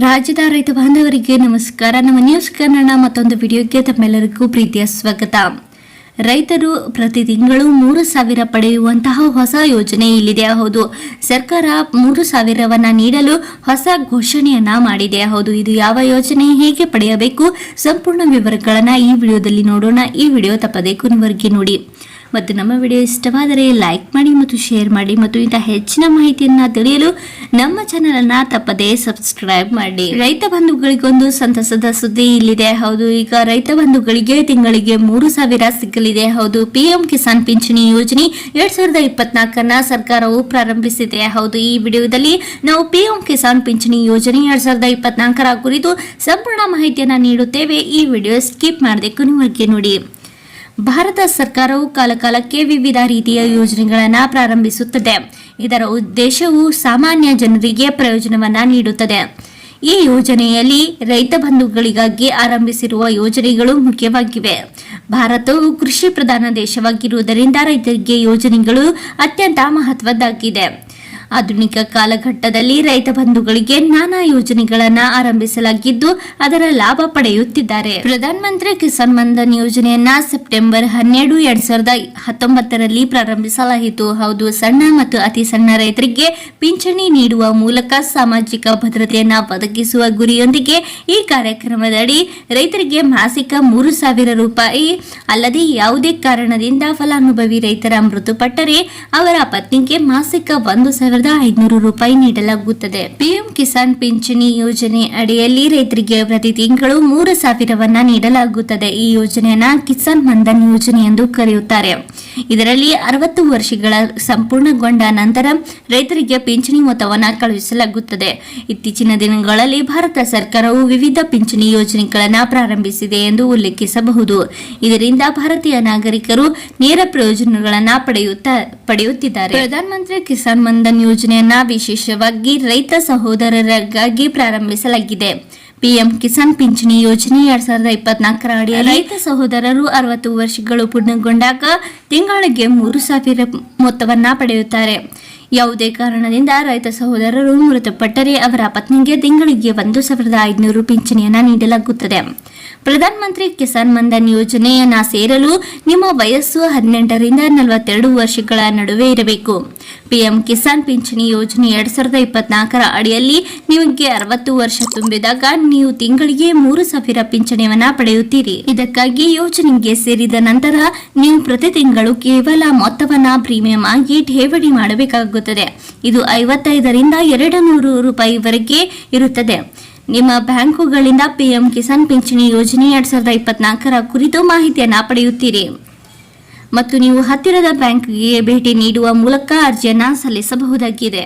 ರಾಜ್ಯದ ರೈತ ಬಾಂಧವರಿಗೆ ನಮಸ್ಕಾರ. ನಮ್ಮ ನ್ಯೂಸ್ ಕನ್ನಡ ಮತ್ತೊಂದು ವಿಡಿಯೋಗೆ ತಮ್ಮೆಲ್ಲರಿಗೂ ಪ್ರೀತಿಯ ಸ್ವಾಗತ. ರೈತರು ಪ್ರತಿ ತಿಂಗಳು 3,000 ಪಡೆಯುವಂತಹ ಹೊಸ ಯೋಜನೆ ಇಲ್ಲಿದೆ. ಹೌದು, ಸರ್ಕಾರ 3,000 ನೀಡಲು ಹೊಸ ಘೋಷಣೆಯನ್ನ ಮಾಡಿದೆ. ಹೌದು, ಇದು ಯಾವ ಯೋಜನೆ, ಹೇಗೆ ಪಡೆಯಬೇಕು, ಸಂಪೂರ್ಣ ವಿವರಗಳನ್ನ ಈ ವಿಡಿಯೋದಲ್ಲಿ ನೋಡೋಣ. ಈ ವಿಡಿಯೋ ತಪ್ಪದೆ ಕೊನೆವರೆಗೆ ನೋಡಿ ಮತ್ತು ನಮ್ಮ ವಿಡಿಯೋ ಇಷ್ಟವಾದರೆ ಲೈಕ್ ಮಾಡಿ ಮತ್ತು ಶೇರ್ ಮಾಡಿ ಮತ್ತು ಇಂಥ ಹೆಚ್ಚಿನ ಮಾಹಿತಿಯನ್ನ ತಿಳಿಯಲು ನಮ್ಮ ಚಾನೆಲ್ ಅನ್ನ ತಪ್ಪದೆ ಸಬ್ಸ್ಕ್ರೈಬ್ ಮಾಡಿ. ರೈತ ಬಂಧುಗಳಿಗೊಂದು ಸಂತಸದ ಸುದ್ದಿ ಇಲ್ಲಿದೆ. ಹೌದು, ಈಗ ರೈತ ಬಂಧುಗಳಿಗೆ ತಿಂಗಳಿಗೆ 3,000 ಸಿಗಲಿದೆ. ಹೌದು, ಪಿಎಂ ಕಿಸಾನ್ ಪಿಂಚಣಿ ಯೋಜನೆ 2024 ಸರ್ಕಾರವು ಪ್ರಾರಂಭಿಸಿದೆ. ಹೌದು, ಈ ವಿಡಿಯೋದಲ್ಲಿ ನಾವು ಪಿಎಂ ಕಿಸಾನ್ ಪಿಂಚಣಿ ಯೋಜನೆ 2024 ಕುರಿತು ಸಂಪೂರ್ಣ ಮಾಹಿತಿಯನ್ನ ನೀಡುತ್ತೇವೆ. ಈ ವಿಡಿಯೋ ಸ್ಕಿಪ್ ಮಾಡದೆ ಕೊನೆವರೆಗೆ ನೋಡಿ. ಭಾರತ ಸರ್ಕಾರವು ಕಾಲಕಾಲಕ್ಕೆ ವಿವಿಧ ರೀತಿಯ ಯೋಜನೆಗಳನ್ನು ಪ್ರಾರಂಭಿಸುತ್ತದೆ. ಇದರ ಉದ್ದೇಶವು ಸಾಮಾನ್ಯ ಜನರಿಗೆ ಪ್ರಯೋಜನವನ್ನ ನೀಡುತ್ತದೆ. ಈ ಯೋಜನೆಯಲ್ಲಿ ರೈತ ಬಂಧುಗಳಿಗಾಗಿ ಆರಂಭಿಸಿರುವ ಯೋಜನೆಗಳು ಮುಖ್ಯವಾಗಿವೆ. ಭಾರತವು ಕೃಷಿ ಪ್ರಧಾನ ದೇಶವಾಗಿರುವುದರಿಂದ ರೈತರಿಗೆ ಯೋಜನೆಗಳು ಅತ್ಯಂತ ಮಹತ್ವದ್ದಾಗಿದೆ. ಆಧುನಿಕ ಕಾಲಘಟ್ಟದಲ್ಲಿ ರೈತ ಬಂಧುಗಳಿಗೆ ನಾನಾ ಯೋಜನೆಗಳನ್ನು ಆರಂಭಿಸಲಾಗಿದ್ದು ಅದರ ಲಾಭ ಪಡೆಯುತ್ತಿದ್ದಾರೆ. ಪ್ರಧಾನ ಮಂತ್ರಿ ಕಿಸಾನ್ ಮನ್ಧನ್ ಯೋಜನೆಯನ್ನ ಸೆಪ್ಟೆಂಬರ್ 12, 2019 ಪ್ರಾರಂಭಿಸಲಾಯಿತು. ಹೌದು, ಸಣ್ಣ ಮತ್ತು ಅತಿ ಸಣ್ಣ ರೈತರಿಗೆ ಪಿಂಚಣಿ ನೀಡುವ ಮೂಲಕ ಸಾಮಾಜಿಕ ಭದ್ರತೆಯನ್ನ ಒದಗಿಸುವ ಗುರಿಯೊಂದಿಗೆ ಈ ಕಾರ್ಯಕ್ರಮದಡಿ ರೈತರಿಗೆ ಮಾಸಿಕ 3,000 ರೂಪಾಯಿ ಅಲ್ಲದೆ ಯಾವುದೇ ಕಾರಣದಿಂದ ಫಲಾನುಭವಿ ರೈತರ ಮೃತಪಟ್ಟರೆ ಅವರ ಪತ್ನಿಗೆ ಮಾಸಿಕ 1,500 ರೂಪಾಯಿ ನೀಡಲಾಗುತ್ತದೆ. ಪಿಎಂ ಕಿಸಾನ್ ಪಿಂಚಣಿ ಯೋಜನೆ ಅಡಿಯಲ್ಲಿ ರೈತರಿಗೆ ಪ್ರತಿ ತಿಂಗಳು 3,000 ನೀಡಲಾಗುತ್ತದೆ. ಈ ಯೋಜನೆಯನ್ನ ಕಿಸಾನ್ ಮನ್ಧನ್ ಯೋಜನೆ ಎಂದು ಕರೆಯುತ್ತಾರೆ. ಇದರಲ್ಲಿ 60 ವರ್ಷಗಳ ಸಂಪೂರ್ಣಗೊಂಡ ನಂತರ ರೈತರಿಗೆ ಪಿಂಚಣಿ ಮೊತ್ತವನ್ನು ಕಳುಹಿಸಲಾಗುತ್ತದೆ. ಇತ್ತೀಚಿನ ದಿನಗಳಲ್ಲಿ ಭಾರತ ಸರ್ಕಾರವು ವಿವಿಧ ಪಿಂಚಣಿ ಯೋಜನೆಗಳನ್ನು ಪ್ರಾರಂಭಿಸಿದೆ ಎಂದು ಉಲ್ಲೇಖಿಸಬಹುದು. ಇದರಿಂದ ಭಾರತೀಯ ನಾಗರಿಕರು ನೇರ ಪ್ರಯೋಜನಗಳನ್ನು ಪಡೆಯುತ್ತಿದ್ದಾರೆ. ಪ್ರಧಾನಮಂತ್ರಿ ಕಿಸಾನ್ ಮನ್ಧನ್ ಯೋಜನೆಯನ್ನ ವಿಶೇಷವಾಗಿ ರೈತ ಸಹೋದರರಿಗಾಗಿ ಪ್ರಾರಂಭಿಸಲಾಗಿದೆ. ಪಿಎಂ ಕಿಸಾನ್ ಪಿಂಚಣಿ ಯೋಜನೆ 2024 ಅಡಿಯಲ್ಲಿ ರೈತ ಸಹೋದರರು 60 ವರ್ಷಗಳು ಪೂರ್ಣಗೊಂಡಾಗ ತಿಂಗಳಿಗೆ 3,000 ಮೊತ್ತವನ್ನ ಪಡೆಯುತ್ತಾರೆ. ಯಾವುದೇ ಕಾರಣದಿಂದ ರೈತ ಸಹೋದರರು ಮೃತಪಟ್ಟರೆ ಅವರ ಪತ್ನಿಗೆ ತಿಂಗಳಿಗೆ 1,500 ಪಿಂಚಣಿಯನ್ನ ನೀಡಲಾಗುತ್ತದೆ. ಪ್ರಧಾನ ಮಂತ್ರಿ ಕಿಸಾನ್ ಮನ್ಧನ್ ಯೋಜನೆಯನ್ನ ಸೇರಲು ನಿಮ್ಮ ವಯಸ್ಸು 18 ರಿಂದ 42 ವರ್ಷಗಳ ನಡುವೆ ಇರಬೇಕು. ಪಿಎಂ ಕಿಸಾನ್ ಪಿಂಚಣಿ ಯೋಜನೆ 2024 ಅಡಿಯಲ್ಲಿ ನಿಮಗೆ 60 ವರ್ಷ ತುಂಬಿದಾಗ ನೀವು ತಿಂಗಳಿಗೆ 3,000 ಪಿಂಚಣಿಯನ್ನ ಪಡೆಯುತ್ತೀರಿ. ಇದಕ್ಕಾಗಿ ಯೋಜನೆಗೆ ಸೇರಿದ ನಂತರ ನೀವು ಪ್ರತಿ ತಿಂಗಳು ಕೇವಲ ಮೊತ್ತವನ್ನ ಪ್ರೀಮಿಯಂ ಆಗಿ ಠೇವಣಿ ಮಾಡಬೇಕಾಗುತ್ತದೆ. ಇದು 55 ರಿಂದ 200 ರೂಪಾಯಿವರೆಗೆ ಇರುತ್ತದೆ. ನಿಮ್ಮ ಬ್ಯಾಂಕುಗಳಿಂದ ಪಿಎಂ ಕಿಸಾನ್ ಪಿಂಚಣಿ ಯೋಜನೆ 2024 ಕುರಿತು ಮಾಹಿತಿಯನ್ನು ಪಡೆಯುತ್ತೀರಿ ಮತ್ತು ನೀವು ಹತ್ತಿರದ ಬ್ಯಾಂಕ್ಗೆ ಭೇಟಿ ನೀಡುವ ಮೂಲಕ ಅರ್ಜಿಯನ್ನು ಸಲ್ಲಿಸಬಹುದಾಗಿದೆ.